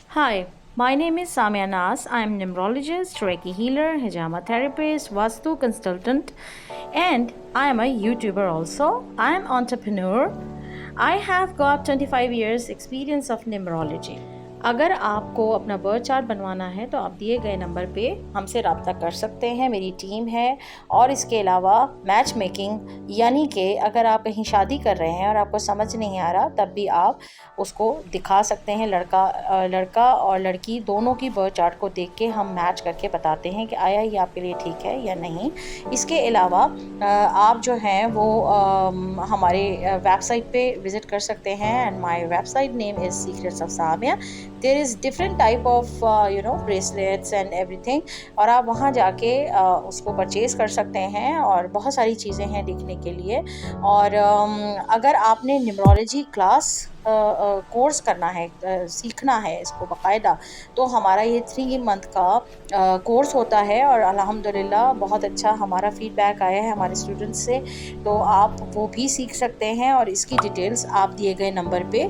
Hi, my name is Samia Nas. I am numerologist, Reiki healer, hijama therapist, Vastu consultant, and I am a YouTuber also. I am entrepreneur. I have got 25 years experience of numerology. अगर आपको अपना birth chart बनवाना है तो आप दिए गए number पे हमसे रब्ता कर सकते हैं। मेरी टीम है। और इसके अलावा मैच मेकिंग, यानी कि अगर आप कहीं शादी कर रहे हैं और आपको समझ नहीं आ रहा, तब भी आप उसको दिखा सकते हैं। लड़का और लड़की दोनों की बर्थ चार्ट को देख के हम मैच करके बताते हैं कि आया ये आपके लिए ठीक है या नहीं। इसके अलावा आप जो हैं वो हमारे वेबसाइट पे विज़िट कर सकते हैं। And my website name is secrets of Samia. There is different type of bracelets and everything, और आप वहाँ जाके उसको परचेज़ कर सकते हैं। और बहुत सारी चीज़ें हैं देखने के लिए। और अगर आपने न्यूमरोलॉजी क्लास कोर्स करना है, सीखना है इसको बाकायदा, तो हमारा ये 3 मंथ का कोर्स होता है। और अल्हम्दुलिल्लाह बहुत अच्छा हमारा फीडबैक आया है हमारे स्टूडेंट्स से। तो आप वो भी सीख सकते हैं और इसकी डिटेल्स आप दिए गए नंबर पे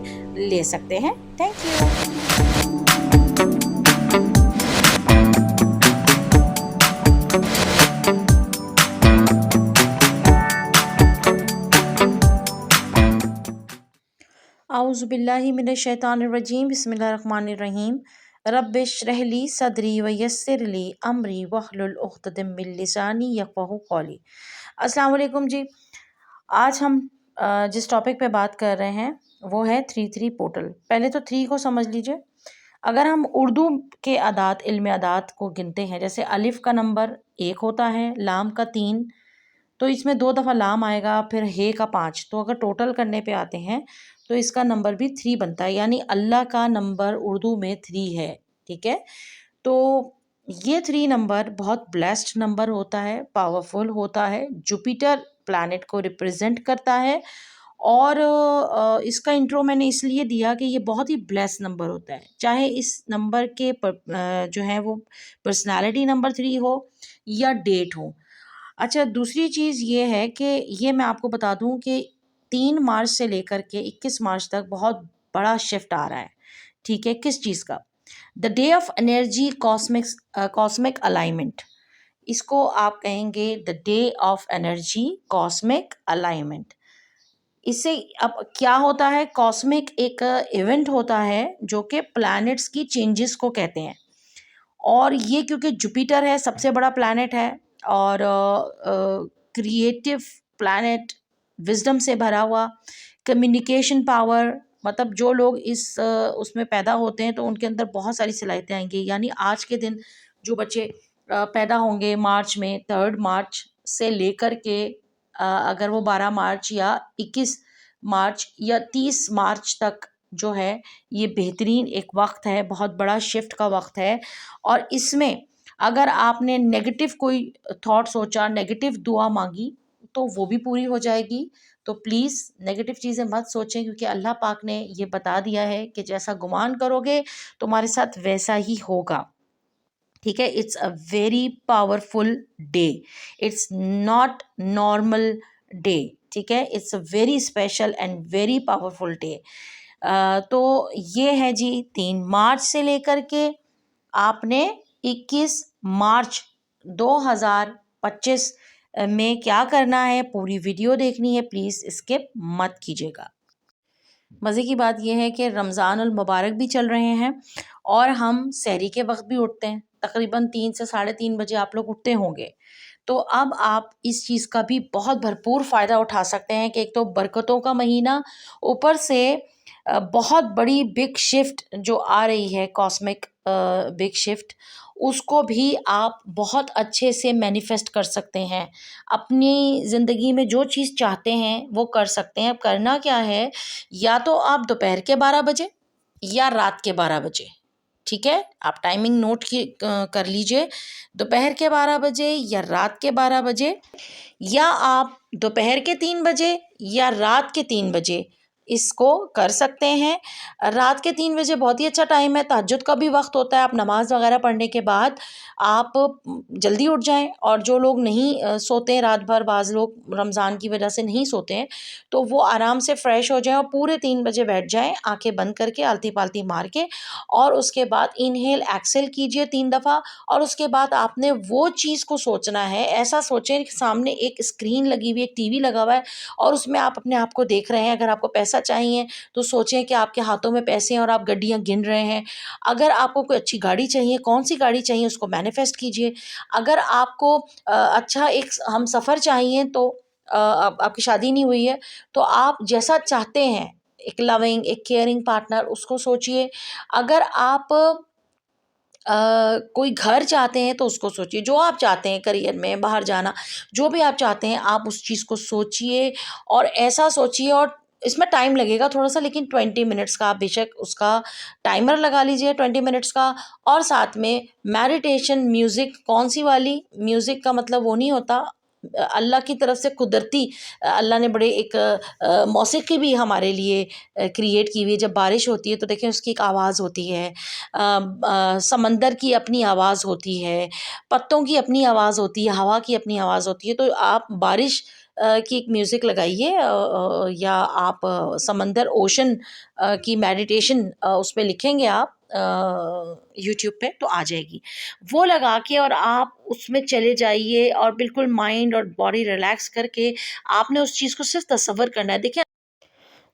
ले सकते हैं। Thank you. आउज़ुबिल्लाहि मिनश्शैतानिर्रजीम बिस्मिल्लाहिर्रहमानिर्रहीम। रब्बिश्रह ली सदरी वयस्सिर ली अमरी वहलुल उक़्दतम मिन लिसानी यफ़क़हू क़ौली। अस्सलाम वालेकुम जी। आज हम जिस टॉपिक पे बात कर रहे हैं वो है 3-3 पोर्टल। पहले तो 3 को समझ लीजिए। अगर हम उर्दू के अदात, इल्म अदात को गिनते हैं, जैसे अलिफ़ का नंबर 1 होता है, लाम का 3, तो इसमें 2 दफ़ा लाम आएगा, फिर हे का 5। तो अगर टोटल करने पे आते हैं तो इसका नंबर भी 3 बनता है, यानी अल्लाह का नंबर उर्दू में 3 है। ठीक है? तो ये 3 नंबर बहुत ब्लेस्ड नंबर होता है, पावरफुल होता है, जुपिटर प्लैनेट को रिप्रेजेंट करता है। और इसका इंट्रो मैंने इसलिए दिया कि ये बहुत ही ब्लेस्ड नंबर होता है। चाहे इस नंबर के जो है वो पर्सनैलिटी नंबर 3 हो या डेट हो। अच्छा, दूसरी चीज़ ये है कि ये मैं आपको बता दूँ कि 3 मार्च से लेकर के 21 मार्च तक बहुत बड़ा शिफ्ट आ रहा है। ठीक है? किस चीज़ का? The day of energy cosmic alignment. इसको आप कहेंगे the day of energy cosmic alignment. इससे अब क्या होता है, कॉस्मिक एक इवेंट होता है जो कि प्लैनेट्स की चेंजेस को कहते हैं। और ये क्योंकि जुपिटर है, सबसे बड़ा प्लैनेट है, और क्रिएटिव प्लैनेट, विजडम से भरा हुआ, कम्युनिकेशन पावर, मतलब जो लोग इस उसमें पैदा होते हैं तो उनके अंदर बहुत सारी सलाहियतें आएंगी। यानी आज के दिन जो बच्चे पैदा होंगे मार्च में, 3 मार्च से लेकर के अगर वो 12 मार्च या 21 मार्च या 30 मार्च तक जो है, ये बेहतरीन एक वक्त है, बहुत बड़ा शिफ्ट का वक्त है। और इसमें अगर आपने नेगेटिव कोई थॉट सोचा, नेगेटिव दुआ मांगी, तो वो भी पूरी हो जाएगी। तो प्लीज़ नेगेटिव चीज़ें मत सोचें, क्योंकि अल्लाह पाक ने ये बता दिया है कि जैसा गुमान करोगे तुम्हारे साथ वैसा ही होगा। ठीक है? It's a very powerful day. It's not normal day. ठीक है? It's a very special and very powerful day. तो ये है जी, 3 मार्च से लेकर के आपने 21 मार्च 2025 में क्या करना है, पूरी वीडियो देखनी है, प्लीज़ स्किप मत कीजिएगा। मज़े की बात यह है कि रमज़ानुल मुबारक भी चल रहे हैं और हम सहरी के वक्त भी उठते हैं। तकरीबन 3 से साढ़े 3 बजे आप लोग उठते होंगे। तो अब आप इस चीज़ का भी बहुत भरपूर फ़ायदा उठा सकते हैं कि एक तो बरकतों का महीना, ऊपर से बहुत बड़ी बिग शिफ्ट जो आ रही है, कॉस्मिक बिग शिफ्ट, उसको भी आप बहुत अच्छे से मैनिफेस्ट कर सकते हैं। अपनी ज़िंदगी में जो चीज़ चाहते हैं वो कर सकते हैं। अब करना क्या है, या तो आप दोपहर के 12 बजे या रात के 12 बजे, ठीक है? आप टाइमिंग नोट कर लीजिए, दोपहर के 12 बजे या रात के 12 बजे, या आप दोपहर के 3 बजे या रात के 3 बजे इसको कर सकते हैं। रात के 3 बजे बहुत ही अच्छा टाइम है, तहज्जुद का भी वक़्त होता है, आप नमाज़ वग़ैरह पढ़ने के बाद आप जल्दी उठ जाएँ। और जो लोग नहीं सोते हैं रात भर, बाज़ लोग रमज़ान की वजह से नहीं सोते हैं, तो वो आराम से फ्रेश हो जाएँ और पूरे 3 बजे बैठ जाएँ, आँखें बंद करके आलती-पालती मार के, और उसके बाद इन्हेल एक्सहेल कीजिए 3 दफ़ा। और उसके बाद आपने वो चीज़ को सोचना है, ऐसा सोचें कि सामने एक स्क्रीन लगी हुई है, एक टीवी लगा हुआ है और उसमें आप अपने आप को देख रहे हैं। अगर आपको पैसा चाहिए तो सोचें कि आपके हाथों में पैसे हैं और आप गड्डियाँ गिन रहे हैं। अगर आपको कोई अच्छी गाड़ी चाहिए, कौन-सी गाड़ी चाहिए उसको मैनिफेस्ट कीजिए। अगर आपको अच्छा एक हमसफ़र चाहिए, तो अब आपकी शादी नहीं हुई है, तो आप जैसा चाहते हैं, एक लविंग, एक केयरिंग पार्टनर, उसको सोचिए। अगर आप कोई घर चाहते हैं तो उसको सोचिए। जो आप चाहते हैं करियर में, बाहर जाना, जो भी आप चाहते हैं आप उस चीज़ को सोचिए और ऐसा सोचिए। और इसमें टाइम लगेगा थोड़ा-सा, लेकिन 20 मिनट्स का आप बेशक उसका टाइमर लगा लीजिए 20 मिनट्स का। और साथ में मेडिटेशन म्यूज़िक, कौन-सी वाली? म्यूज़िक का मतलब वो नहीं होता, अल्लाह की तरफ से कुदरती, अल्लाह ने बड़े एक मौसीकी भी हमारे लिए क्रिएट की हुई है। जब बारिश होती है तो देखें उसकी एक आवाज़ होती है, समंदर की अपनी आवाज़ होती है, पत्तों की अपनी आवाज़ होती है, हवा की अपनी आवाज़ होती है। तो आप बारिश की एक म्यूज़िक लगाइए, या आप समंदर ओशन की मेडिटेशन उस पे लिखेंगे आप यूट्यूब पे तो आ जाएगी। वो लगा के और आप उसमें चले जाइए और बिल्कुल माइंड और बॉडी रिलैक्स करके आपने उस चीज़ को सिर्फ़ तसव्वुर करना है। देखिए,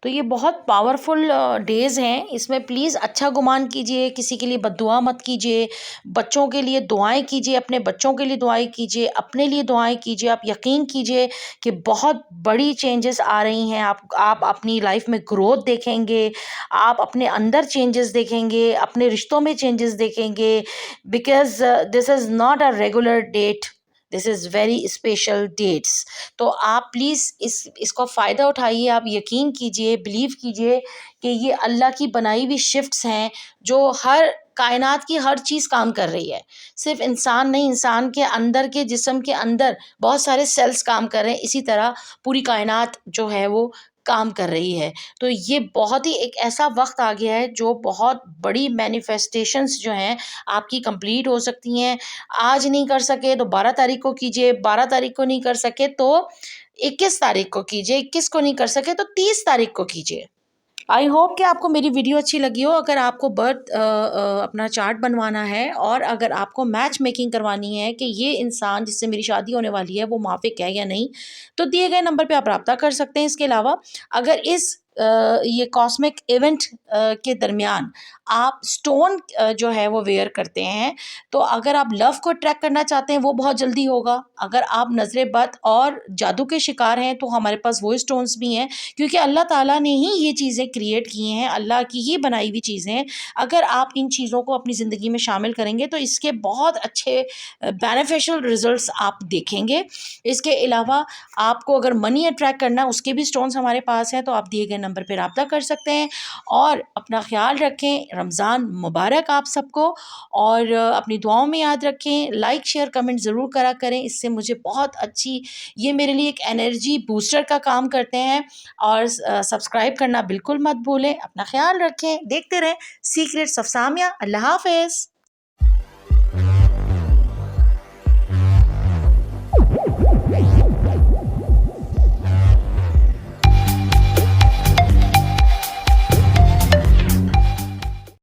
तो ये बहुत पावरफुल डेज़ हैं, इसमें प्लीज़ अच्छा गुमान कीजिए, किसी के लिए बद्दुआ मत कीजिए, बच्चों के लिए दुआएँ कीजिए, अपने बच्चों के लिए दुआएँ कीजिए, अपने लिए दुआएँ कीजिए। आप यकीन कीजिए कि बहुत बड़ी चेंजेस आ रही हैं, आप अपनी लाइफ़ में ग्रोथ देखेंगे, आप अपने अंदर चेंजेस देखेंगे, अपने रिश्तों में चेंजेस देखेंगे, because this is not a regular date, this is very special dates. तो आप प्लीज़ इसका फ़ायदा उठाइए, आप यकीन कीजिए, बिलीव कीजिए कि ये अल्लाह की बनाई हुई शिफ्ट्स हैं, जो हर कायनात की हर चीज़ काम कर रही है। सिर्फ़ इंसान नहीं, इंसान के अंदर के जिस्म के अंदर बहुत सारे सेल्स काम कर रहे हैं, इसी तरह पूरी कायनात जो है वो काम कर रही है। तो ये बहुत ही एक ऐसा वक़्त आ गया है जो बहुत बड़ी मैनिफेस्टेशंस जो हैं आपकी कंप्लीट हो सकती हैं। आज नहीं कर सके तो 12 तारीख को कीजिए, 12 तारीख को नहीं कर सके तो 21 तारीख को कीजिए, 21 को नहीं कर सके तो 30 तारीख को कीजिए। आई होप कि आपको मेरी वीडियो अच्छी लगी हो। अगर आपको अपना चार्ट बनवाना है और अगर आपको मैच मेकिंग करवानी है कि ये इंसान जिससे मेरी शादी होने वाली है वो माफ़िक है या नहीं, तो दिए गए नंबर पे आप राब्ता कर सकते हैं। इसके अलावा अगर ये कॉस्मिक इवेंट के दरमियान आप स्टोन जो है वो वेयर करते हैं, तो अगर आप लव को अट्रैक्ट करना चाहते हैं वो बहुत जल्दी होगा। अगर आप नज़र बद और जादू के शिकार हैं तो हमारे पास वो स्टोन्स भी हैं, क्योंकि अल्लाह ताला ने ही ये चीज़ें क्रिएट की हैं, अल्लाह की ही बनाई हुई चीज़ें हैं। अगर आप इन चीज़ों को अपनी ज़िंदगी में शामिल करेंगे तो इसके बहुत अच्छे बेनिफिशियल रिज़ल्ट्स आप देखेंगे। इसके अलावा आपको अगर मनी अट्रैक्ट करना है उसके भी स्टोन्स हमारे पास हैं, तो आप दिए गए नंबर पे राब्ता कर सकते हैं। और अपना ख़्याल रखें, रमज़ान मुबारक आप सबको। और अपनी दुआओं में याद रखें, लाइक शेयर कमेंट ज़रूर करा करें, इससे मुझे बहुत अच्छी, ये मेरे लिए एक एनर्जी बूस्टर का काम करते हैं। और सब्सक्राइब करना बिल्कुल मत भूलें। अपना ख़्याल रखें, देखते रहें सीक्रेट्स ऑफ सामिया। अल्लाह हाफ़िज़।